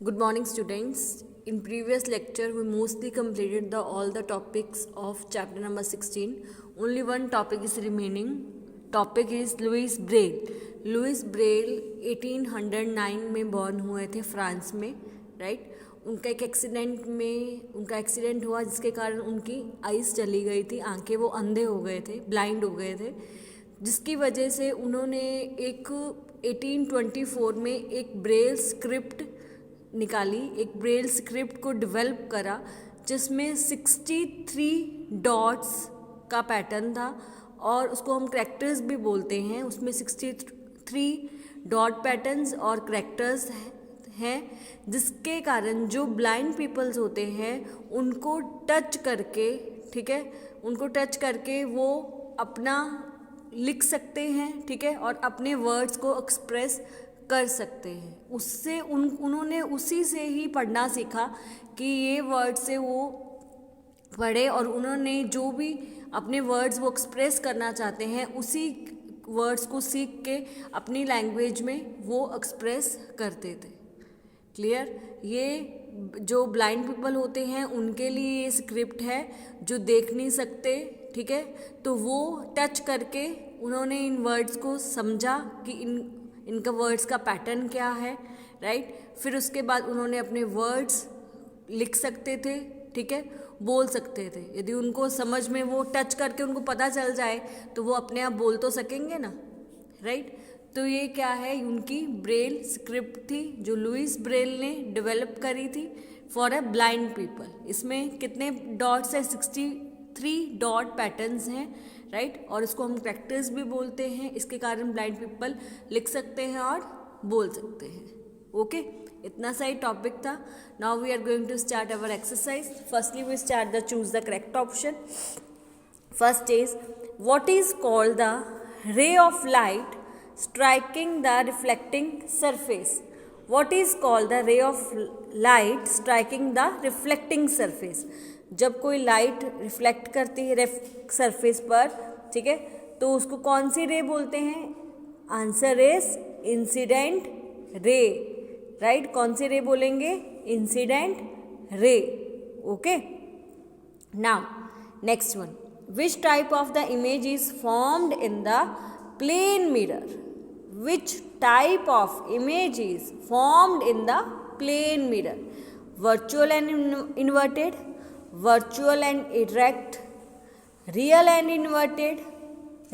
Good morning, students. In previous lecture, we mostly completed all the topics of chapter number 16. Only one topic is remaining. Topic is Louis Braille. Louis Braille 1809 में born हुए थे France में, right. उनका accident हुआ जिसके कारण उनकी eyes चली गई थी, आंखें वो अंधे हो गए थे, ब्लाइंड हो गए थे, जिसकी वजह से उन्होंने एक 1824 में एक ब्रेल स्क्रिप्ट निकाली, एक ब्रेल स्क्रिप्ट को डेवलप करा जिसमें 63 डॉट्स का पैटर्न था और उसको हम करैक्टर्स भी बोलते हैं. उसमें 63 डॉट पैटर्न्स और करैक्टर्स हैं जिसके कारण जो ब्लाइंड पीपल्स होते हैं उनको टच करके, ठीक है, उनको टच करके वो अपना लिख सकते हैं, ठीक है, और अपने वर्ड्स को एक्सप्रेस कर सकते हैं. उससे उन्होंने उसी से ही पढ़ना सीखा कि ये वर्ड से वो पढ़े और उन्होंने जो भी अपने वर्ड्स वो एक्सप्रेस करना चाहते हैं उसी वर्ड्स को सीख के अपनी लैंग्वेज में वो एक्सप्रेस करते थे. क्लियर. ये जो ब्लाइंड पीपल होते हैं उनके लिए ये स्क्रिप्ट है जो देख नहीं सकते, ठीक है, तो वो टच करके उन्होंने इन वर्ड्स को समझा कि इनका वर्ड्स का पैटर्न क्या है, राइट. फिर उसके बाद उन्होंने अपने वर्ड्स लिख सकते थे, ठीक है, बोल सकते थे. यदि उनको समझ में वो टच करके उनको पता चल जाए तो वो अपने आप बोल तो सकेंगे ना, राइट. तो ये क्या है, उनकी ब्रेल स्क्रिप्ट थी जो लुइस ब्रेल ने डेवलप करी थी फॉर अ ब्लाइंड पीपल. इसमें कितने डॉट्स है, 63 डॉट पैटर्न्स हैं, राइट. और इसको हम करैक्टर्स भी बोलते हैं. इसके कारण ब्लाइंड पीपल लिख सकते हैं और बोल सकते हैं. ओके, इतना सा ही टॉपिक था. Now we are going to start our exercise. Firstly we start the choose the correct option. First is what is called the ray of light striking the reflecting surface. What is called the ray of light striking the reflecting surface? जब कोई light reflect करती है surface पर, ठीक है, तो उसको कौन सी रे बोलते हैं? Answer is incident ray, right. कौन सी रे बोलेंगे? Incident ray. Okay. Now next one, which type of the image is formed in the plane mirror? Which type of image is formed in the plane mirror? Virtual and inverted, virtual and erect, real and inverted,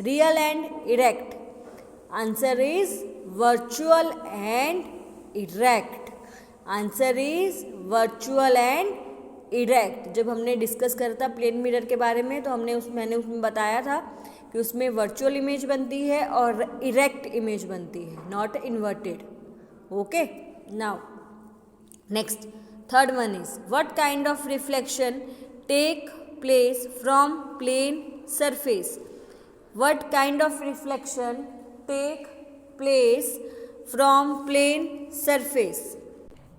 real and erect. Answer is virtual and erect. Answer is virtual and erect. जब हमने discuss करा था plane mirror के बारे में तो मैंने उसमें बताया था कि उसमें वर्चुअल इमेज बनती है और इरेक्ट इमेज बनती है, not inverted. Okay. Now next, third one is what kind of reflection take place from plane surface? What kind of reflection take place from plane surface?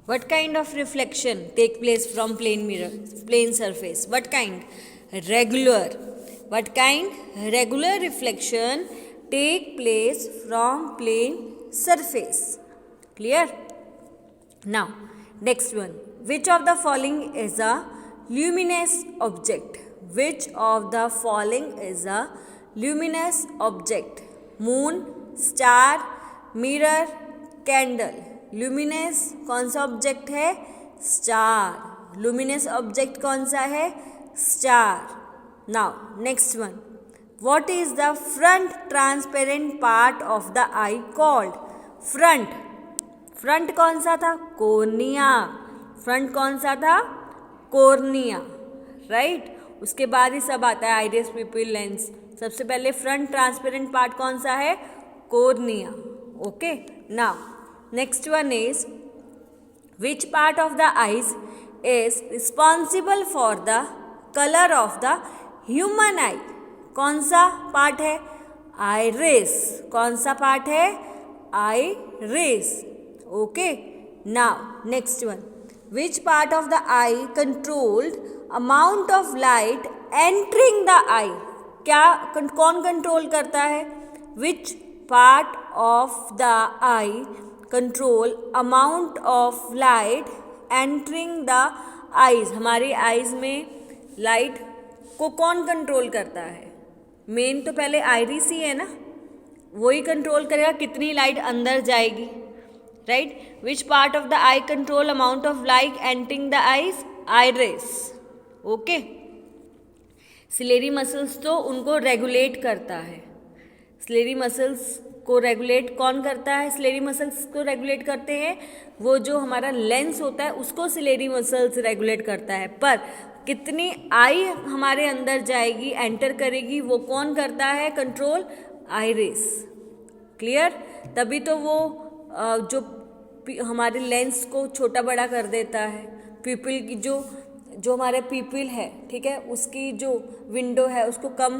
What kind of reflection take place from plane surface? What kind? Regular. What kind? Regular reflection take place from plane surface. Clear? Now, next one. Which of the following is a luminous object? Which of the following is a luminous object? Moon, star, mirror, candle. Luminous कौन सा object है? Star. Luminous object कौन सा है? Star. Now next one, what is the front transparent part of the I called? Front कौन सा था? Cornea. Front कौन सा था? Cornea, right. उसके बाद ही सब आता है, आइरिस, पिपिल, लेंस. सबसे पहले फ्रंट ट्रांसपेरेंट पार्ट कौन सा है? Cornea. Okay. Now next one is which part of the eyes is responsible for the color of the human eye? कौन सा पार्ट है? आइरिस. कौन सा पार्ट है? Iris. Okay. Now next one, which part of the eye controlled amount of light entering the eye? क्या कौन control करता है? which part of the eye control amount of light entering the eyes, हमारी eyes में light को कौन control करता है? मेन तो पहले आइरिस ही है ना, वही कंट्रोल करेगा कितनी लाइट अंदर जाएगी, right? Which part of the eye control amount of light entering the eyes? Iris, okay. Ciliary muscles तो उनको रेगुलेट करता है। सिलेरी मसल्स को रेगुलेट कौन करता है? सिलेरी मसल्स को रेगुलेट करते हैं वो जो हमारा लेंस होता है उसको सिलेरी मसल्स रेगुलेट करता है, पर कितनी आई हमारे अंदर जाएगी, एंटर करेगी, वो कौन करता है कंट्रोल? Iris, clear? तभी तो वो जो हमारे लेंस को छोटा बड़ा कर देता है, पीपल की जो हमारे पीपल है, ठीक है, उसकी जो विंडो है उसको कम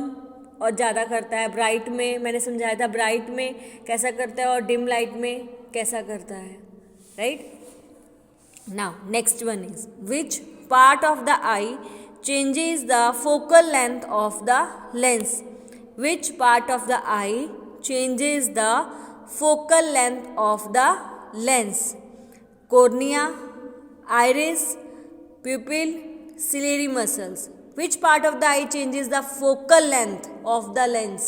और ज़्यादा करता है। ब्राइट में मैंने समझाया था, ब्राइट में कैसा करता है और डिम लाइट में कैसा करता है, right? Now next one is which part of the I changes the focal length of the lens? Which part of the I changes the focal length of the lens? Cornea, iris, pupil, ciliary muscles. Which part of the eye changes the focal length of the lens?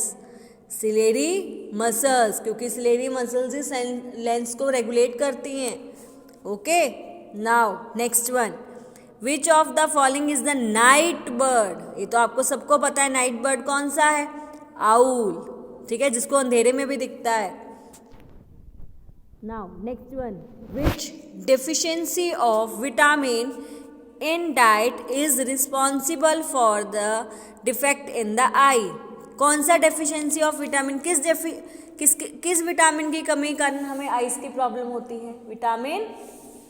Ciliary muscles, क्योंकि ciliary muscles ही lens को regulate करती हैं, okay. Now next one, which of the following is the night bird? ये तो आपको सबको पता है, नाइट बर्ड कौन सा है? आउल, ठीक है, जिसको अंधेरे में भी दिखता है। Now next one, which deficiency of vitamin in diet is responsible for the defect in the eye? कौन सा डेफिशिएंसी ऑफ विटामिन, किस विटामिन की कमी के कारण हमें आइज की प्रॉब्लम होती है? Vitamin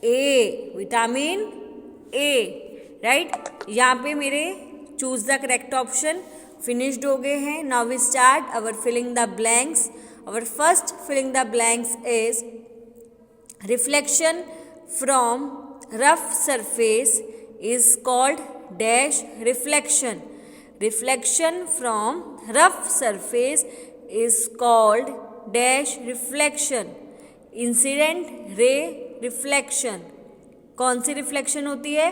A, vitamin A, right? यहाँ पे मेरे choose the correct option finished हो गए हैं। Now we start our filling the blanks. Our first filling the blanks is reflection from rough surface is called dash reflection. Reflection from rough surface is called dash reflection. Incident ray reflection. कौन सी reflection होती है?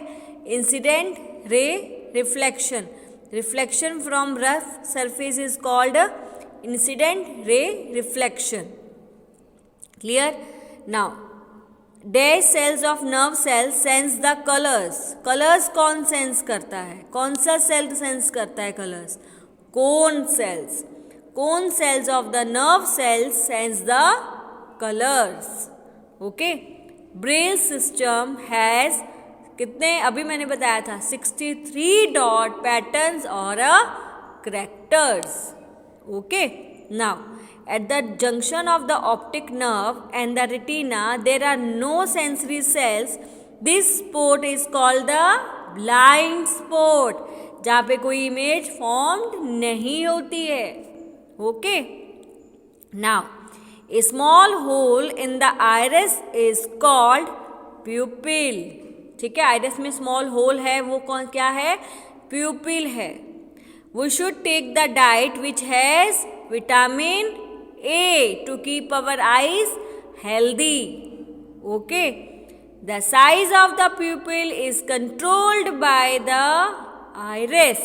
Incident ray reflection. Reflection from rough surface is called incident ray reflection. Clear? Now dash cells of nerve cells sense the colours. Colours कौन sense करता है? कौन सा cell sense करता है colours? Cone cells. Cone cells of the nerve cells sense the colours. Okay. Braille system has कितने, अभी मैंने बताया था 63 डॉट पैटर्न्स और characters. Okay. Now at the junction of the optic nerve and the retina there are no sensory cells. This spot is called the blind spot, जहाँ पे कोई image formed नहीं होती है. Okay. Now a small hole in the iris is called pupil. ठीक है, iris में small whole है, वो कौन क्या है? प्यूपिल है. We should take the diet which has vitamin A to keep our eyes healthy. Okay. The size of the pupil is controlled by the iris.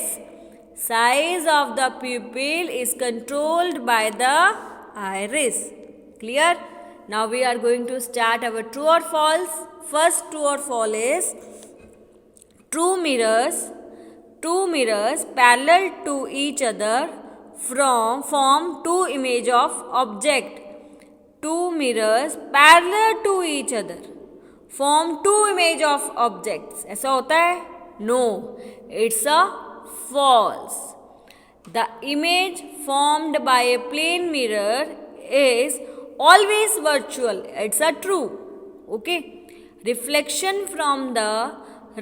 Size of the pupil is controlled by the iris. Clear? Now we are going to start our true or false. First true or false is two mirrors parallel to each other form two image of object. Two mirrors parallel to each other form two image of objects. ऐसा होता है? No, it's a false. The image formed by a plane mirror is always virtual. It's a true. Okay. Reflection from the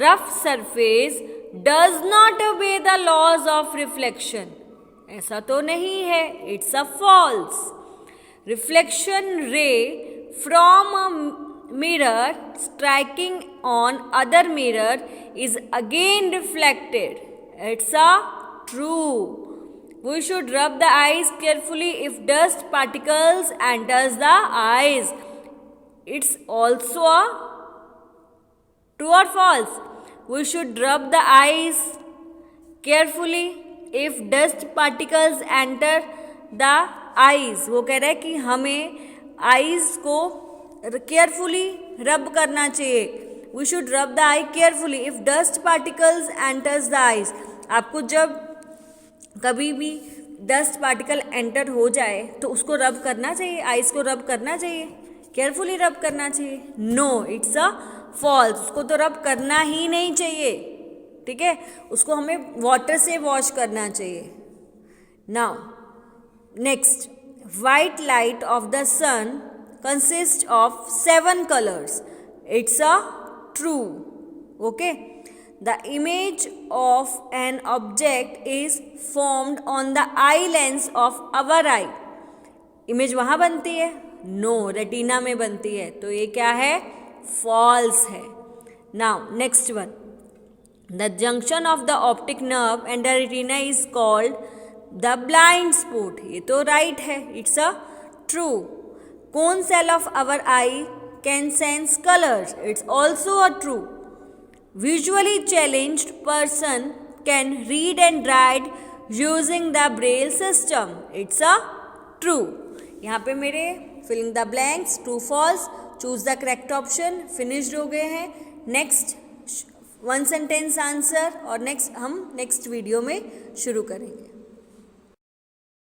rough surface does not obey the laws of reflection. ऐसा तो नहीं है. It's a false. Reflection ray from a mirror striking on other mirror is again reflected. It's a true. We should rub the eyes carefully if dust particles enters the eyes. It's also a True or false? We should rub the eyes carefully if dust particles enter the eyes. वो कह रहा है कि हमें eyes को carefully rub करना चाहिए. We should rub the eye carefully if dust particles enters the eyes. आपको जब कभी भी डस्ट पार्टिकल एंटर हो जाए तो उसको रब करना चाहिए, आईज को रब करना चाहिए, केयरफुली रब करना चाहिए. No, it's a false. उसको तो रब करना ही नहीं चाहिए. ठीक है, उसको हमें वाटर से वॉश करना चाहिए. Now next, white light of the sun consists of 7 colors. It's a true. Okay, the image of an object is formed on the eye lens of our eye. Image वहाँ बनती है? No, retina में बनती है. तो ये क्या है? फॉल्स है. Now next one, the junction of the optic nerve and the retina is called the blind spot. ये तो राइट है, it's a true. Cone cell of our eye can sense colours. It's also a true. Visually challenged person can read and write using the Braille system. It's a true. यहाँ पे मेरे filling the blanks true false, choose the correct option finished हो गए हैं. Next 1 sentence answer और next हम next video में शुरू करेंगे.